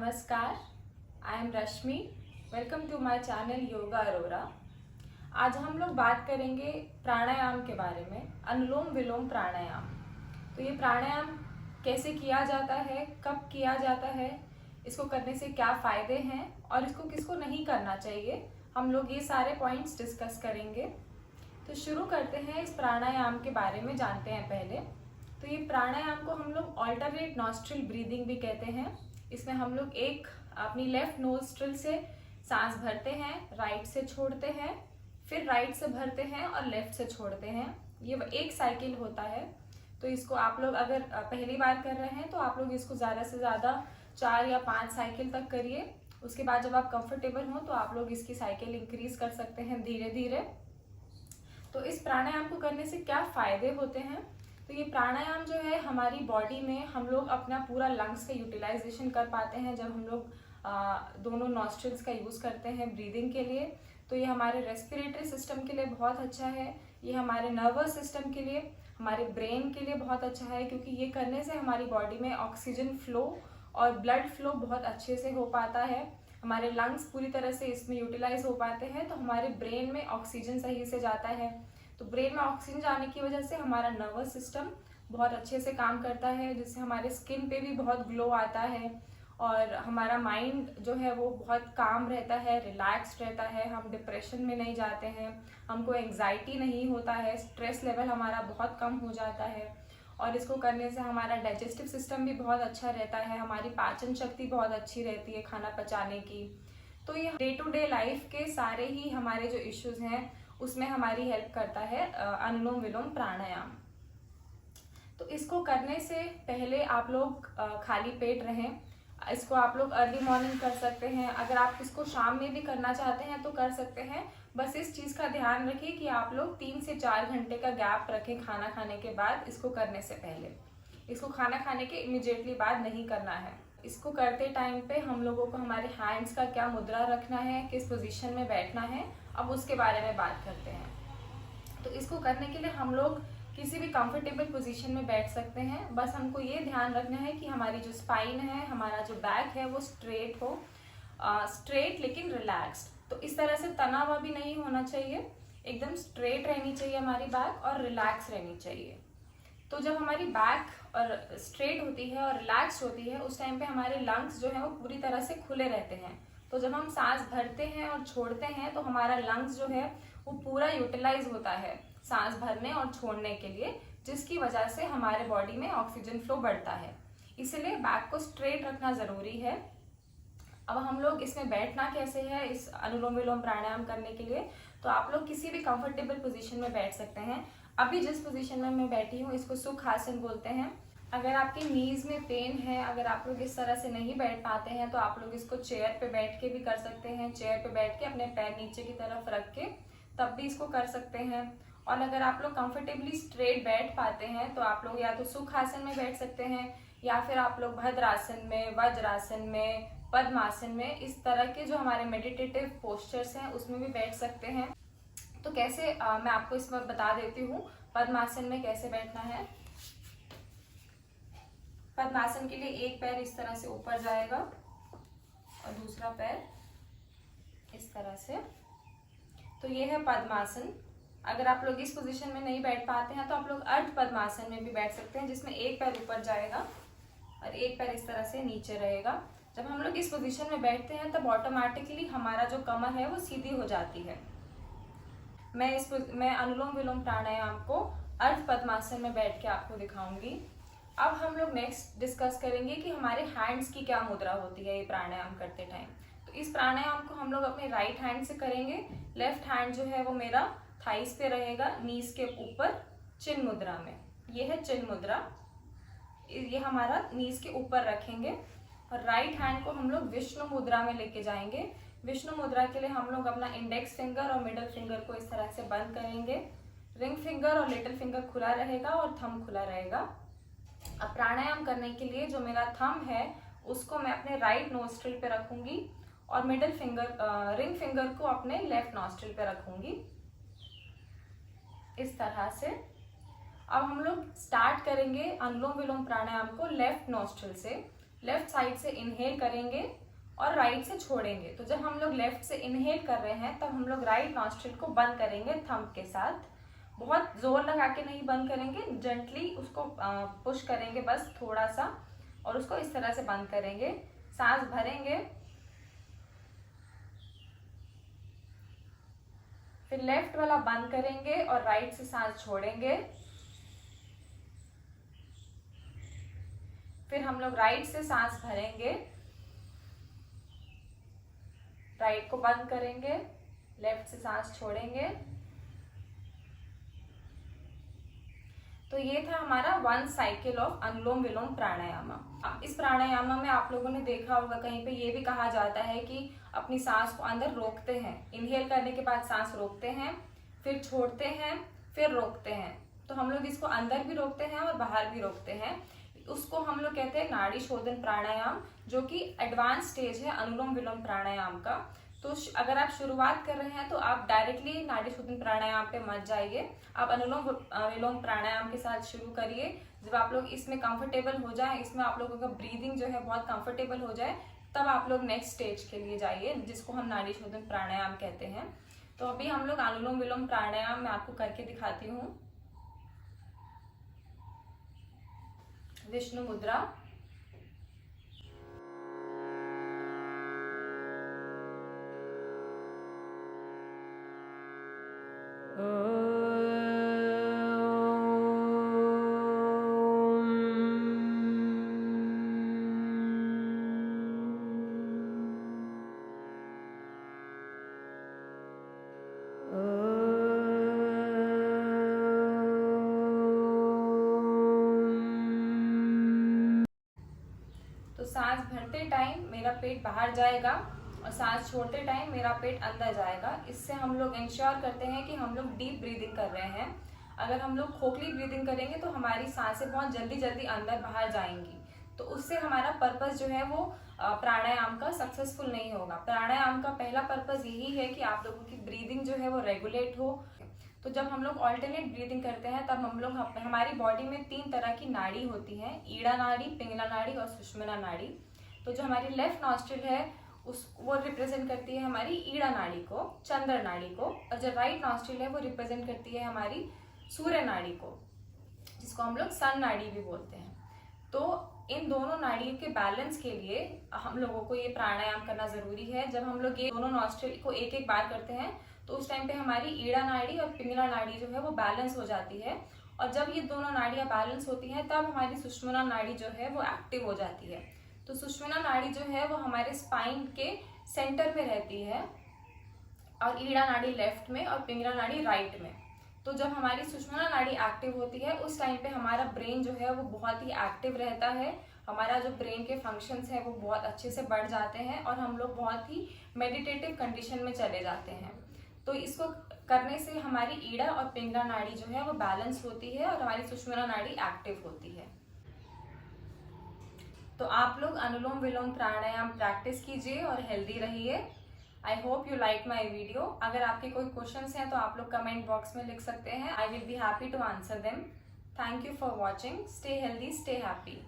नमस्कार, I am Rashmi. Welcome to my channel Yoga Arora. आज हम लोग बात करेंगे प्राणायाम के बारे में, अनुलोम विलोम प्राणायाम। तो ये प्राणायाम कैसे किया जाता है, कब किया जाता है, इसको करने से क्या फ़ायदे हैं और इसको किसको नहीं करना चाहिए, हम लोग ये सारे पॉइंट्स डिस्कस करेंगे। तो शुरू करते हैं, इस प्राणायाम के बारे में जानते हैं पहले। तो ये प्राणायाम को हम लोग ऑल्टरनेट नॉस्ट्रिल ब्रीदिंग भी कहते हैं। इसमें हम लोग एक अपनी लेफ्ट नोस्ट्रिल से सांस भरते हैं, राइट से छोड़ते हैं, फिर राइट से भरते हैं और लेफ्ट से छोड़ते हैं। ये एक साइकिल होता है। तो इसको आप लोग अगर पहली बार कर रहे हैं तो आप लोग इसको ज़्यादा से ज़्यादा 4 या 5 साइकिल तक करिए। उसके बाद जब आप कंफर्टेबल हो तो आप लोग इसकी साइकिल इंक्रीज कर सकते हैं धीरे धीरे। तो इस प्राणायाम को करने से क्या फ़ायदे होते हैं? तो ये प्राणायाम जो है हमारी बॉडी में हम लोग अपना पूरा लंग्स का यूटिलाइजेशन कर पाते हैं जब हम लोग दोनों नॉस्ट्रिल्स का यूज़ करते हैं ब्रीदिंग के लिए। तो ये हमारे रेस्पिरेटरी सिस्टम के लिए बहुत अच्छा है, ये हमारे नर्वस सिस्टम के लिए, हमारे ब्रेन के लिए बहुत अच्छा है, क्योंकि ये करने से हमारी बॉडी में ऑक्सीजन फ्लो और ब्लड फ्लो बहुत अच्छे से हो पाता है। हमारे लंग्स पूरी तरह से इसमें यूटिलाइज हो पाते हैं, तो हमारे ब्रेन में ऑक्सीजन सही से जाता है। तो ब्रेन में ऑक्सीजन जाने की वजह से हमारा नर्वस सिस्टम बहुत अच्छे से काम करता है, जिससे हमारे स्किन पे भी बहुत ग्लो आता है और हमारा माइंड जो है वो बहुत काम रहता है, रिलैक्स्ड रहता है। हम डिप्रेशन में नहीं जाते हैं, हमको एंग्जाइटी नहीं होता है, स्ट्रेस लेवल हमारा बहुत कम हो जाता है। और इसको करने से हमारा डाइजेस्टिव सिस्टम भी बहुत अच्छा रहता है, हमारी पाचन शक्ति बहुत अच्छी रहती है खाना पचाने की। तो ये डे टू डे लाइफ के सारे ही हमारे जो इश्यूज हैं उसमें हमारी हेल्प करता है अनुलोम विलोम प्राणायाम। तो इसको करने से पहले आप लोग खाली पेट रहें। इसको आप लोग अर्ली मॉर्निंग कर सकते हैं, अगर आप इसको शाम में भी करना चाहते हैं तो कर सकते हैं। बस इस चीज़ का ध्यान रखिए कि आप लोग 3 से 4 घंटे का गैप रखें खाना खाने के बाद इसको करने से पहले। इसको खाना खाने के इमिडिएटली बाद नहीं करना है। इसको करते टाइम पे हम लोगों को हमारे हैंड्स का क्या मुद्रा रखना है, किस पोजीशन में बैठना है, अब उसके बारे में बात करते हैं। तो इसको करने के लिए हम लोग किसी भी कंफर्टेबल पोजीशन में बैठ सकते हैं। बस हमको ये ध्यान रखना है कि हमारी जो स्पाइन है, हमारा जो बैक है वो स्ट्रेट हो, स्ट्रेट लेकिन रिलैक्स्ड। तो इस तरह से तना हुआ भी नहीं होना चाहिए, एकदम स्ट्रेट रहनी चाहिए हमारी बैक और रिलैक्स रहनी चाहिए। तो जब हमारी बैक और स्ट्रेट होती है और रिलैक्स होती है उस टाइम पे हमारे लंग्स जो है वो पूरी तरह से खुले रहते हैं। तो जब हम सांस भरते हैं और छोड़ते हैं तो हमारा लंग्स जो है वो पूरा यूटिलाइज होता है सांस भरने और छोड़ने के लिए, जिसकी वजह से हमारे बॉडी में ऑक्सीजन फ्लो बढ़ता है। इसलिए बैक को स्ट्रेट रखना ज़रूरी है। अब हम लोग इसमें बैठना कैसे है इस अनुलोम विलोम प्राणायाम करने के लिए? तो आप लोग किसी भी कंफर्टेबल पोजीशन में बैठ सकते हैं। अभी जिस पोजीशन में मैं बैठी हूँ इसको सुख आसन बोलते हैं। अगर आपकी नीज में पेन है, अगर आप लोग इस तरह से नहीं बैठ पाते हैं तो आप लोग इसको चेयर पे बैठ के भी कर सकते हैं। चेयर पे बैठ के अपने पैर नीचे की तरफ रख के तब भी इसको कर सकते हैं। और अगर आप लोग कंफर्टेबली स्ट्रेट बैठ पाते हैं तो आप लोग या तो सुख आसन में बैठ सकते हैं या फिर आप लोग भद्रासन में, वज्रासन में, पद्मासन में, इस तरह के जो हमारे मेडिटेटिव पोस्चर्स हैं उसमें भी बैठ सकते हैं। तो कैसे मैं आपको इसमें बता देती हूँ पद्मासन में कैसे बैठना है। पद्मासन के लिए एक पैर इस तरह से ऊपर जाएगा और दूसरा पैर इस तरह से। तो ये है पद्मासन। अगर आप लोग इस पोजीशन में नहीं बैठ पाते हैं तो आप लोग अर्ध पद्मासन में भी बैठ सकते हैं, जिसमें एक पैर ऊपर जाएगा और एक पैर इस तरह से नीचे रहेगा। जब हम लोग इस पोजीशन में बैठते हैं तब ऑटोमेटिकली हमारा जो कमर है वो सीधी हो जाती है। मैं अनुलोम विलोम प्राणायाम को अर्ध पद्मासन में बैठ के आपको दिखाऊंगी। अब हम लोग नेक्स्ट डिस्कस करेंगे कि हमारे हैंड्स की क्या मुद्रा होती है ये प्राणायाम करते टाइम। तो इस प्राणायाम को हम लोग अपने राइट हैंड से करेंगे। लेफ्ट हैंड जो है वो मेरा थाइस पे रहेगा, नीज के ऊपर चिन मुद्रा में। ये है चिन मुद्रा, ये हमारा नीज के ऊपर रखेंगे। और राइट हैंड को हम लोग विष्णु मुद्रा में लेके जाएंगे। विष्णु मुद्रा के लिए हम लोग अपना इंडेक्स फिंगर और मिडल फिंगर को इस तरह से बंद करेंगे। रिंग फिंगर और लिटिल फिंगर खुला रहेगा और थंब खुला रहेगा। अब प्राणायाम करने के लिए जो मेरा थंब है उसको मैं अपने राइट नोस्ट्रिल पे रखूंगी और मिडल फिंगर, रिंग फिंगर को अपने लेफ्ट नोस्ट्रिल पे रखूंगी इस तरह से। अब हम लोग स्टार्ट करेंगे अनुलोम विलोम प्राणायाम को लेफ्ट नोस्ट्रिल से। लेफ्ट साइड से इनहेल करेंगे और राइट से छोड़ेंगे। तो जब हम लोग लेफ्ट से इनहेल कर रहे हैं तब हम लोग राइट नॉस्ट्रिल को बंद करेंगे थंब के साथ। बहुत जोर लगा के नहीं बंद करेंगे, जेंटली उसको पुश करेंगे बस थोड़ा सा, और उसको इस तरह से बंद करेंगे। सांस भरेंगे, फिर लेफ्ट वाला बंद करेंगे और राइट से सांस छोड़ेंगे। फिर हम लोग राइट से सांस भरेंगे, राइट को बंद करेंगे, लेफ्ट से सांस छोड़ेंगे। तो ये था हमारा 1 साइकिल ऑफ अनुलोम विलोम प्राणायामा। इस प्राणायामा में आप लोगों ने देखा होगा कहीं पे ये भी कहा जाता है कि अपनी सांस को अंदर रोकते हैं। इनहेल करने के बाद सांस रोकते हैं, फिर छोड़ते हैं, फिर रोकते हैं। तो हम लोग इसको अंदर भी रोकते हैं और बाहर भी रोकते हैं। उसको हम लोग कहते हैं नाड़ी शोधन प्राणायाम, जो कि एडवांस स्टेज है अनुलोम विलोम प्राणायाम का। तो अगर आप शुरुआत कर रहे हैं तो आप डायरेक्टली नाड़ी शोधन प्राणायाम पे मत जाइए, आप अनुलोम विलोम प्राणायाम के साथ शुरू करिए। जब आप लोग इसमें कंफर्टेबल हो जाए, इसमें आप लोगों का ब्रीदिंग जो है बहुत कंफर्टेबल हो जाए, तब आप लोग नेक्स्ट स्टेज के लिए जाइए, जिसको हम नाड़ी शोधन प्राणायाम कहते हैं। तो अभी हम लोग अनुलोम विलोम प्राणायाम मैं आपको करके दिखाती हूँ। विष्णु मुद्रा। तो सांस भरते टाइम मेरा पेट बाहर जाएगा और सांस छोड़ते टाइम मेरा पेट अंदर जाएगा। इससे हम लोग इंश्योर करते हैं कि हम लोग डीप ब्रीदिंग कर रहे हैं। अगर हम लोग खोखली ब्रीदिंग करेंगे तो हमारी सांसें बहुत जल्दी जल्दी अंदर बाहर जाएंगी, तो उससे हमारा पर्पस जो है वो प्राणायाम का सक्सेसफुल नहीं होगा। प्राणायाम का पहला पर्पस यही है कि आप लोगों की ब्रीदिंग जो है वो रेगुलेट हो। तो जब हम लोग ऑल्टरनेट ब्रीदिंग करते हैं तब हम लोग हमारी बॉडी में 3 तरह की नाड़ी होती हैं, ईड़ा नाड़ी, पिंगला नाड़ी और सुषुम्ना नाड़ी। तो जो हमारी लेफ्ट नॉस्ट्रिल है वो रिप्रेजेंट करती है हमारी ईड़ा नाड़ी को, चंद्र नाड़ी को, और जो राइट नॉस्ट्रिल है वो रिप्रेजेंट करती है हमारी सूर्य नाड़ी को, जिसको हम लोग सन नाड़ी भी बोलते हैं। तो इन दोनों नाड़ियों के बैलेंस के लिए हम लोगों को ये प्राणायाम करना जरूरी है। जब हम लोग ये दोनों नॉस्ट्रिल को एक एक बार करते हैं तो उस टाइम पे हमारी ईड़ा नाड़ी और पिंगला नाड़ी जो है वो बैलेंस हो जाती है, और जब ये दोनों नाड़ियां बैलेंस होती हैं तब हमारी सुषुम्ना नाड़ी जो है वो एक्टिव हो जाती है। तो सुषुम्ना नाड़ी जो है वो हमारे स्पाइन के सेंटर में रहती है, और ईड़ा नाड़ी लेफ्ट में और पिंगला नाड़ी राइट में। तो जब हमारी सुषुम्ना नाड़ी एक्टिव होती है उस टाइम पे हमारा ब्रेन जो है वो बहुत ही एक्टिव रहता है। हमारा जो ब्रेन के फंक्शंस है वो बहुत अच्छे से बढ़ जाते हैं और हम लोग बहुत ही मेडिटेटिव कंडीशन में चले जाते हैं। तो इसको करने से हमारी ईड़ा और पिंगला नाड़ी जो है वो बैलेंस होती है और हमारी सुषुम्ना नाड़ी एक्टिव होती है। तो आप लोग अनुलोम विलोम प्राणायाम प्रैक्टिस कीजिए और हेल्दी रहिए। I hope you like my video. अगर आपके कोई क्वेश्चंस हैं तो आप लोग कमेंट बॉक्स में लिख सकते हैं। I will be happy to answer them. Thank you for watching. Stay healthy, stay happy.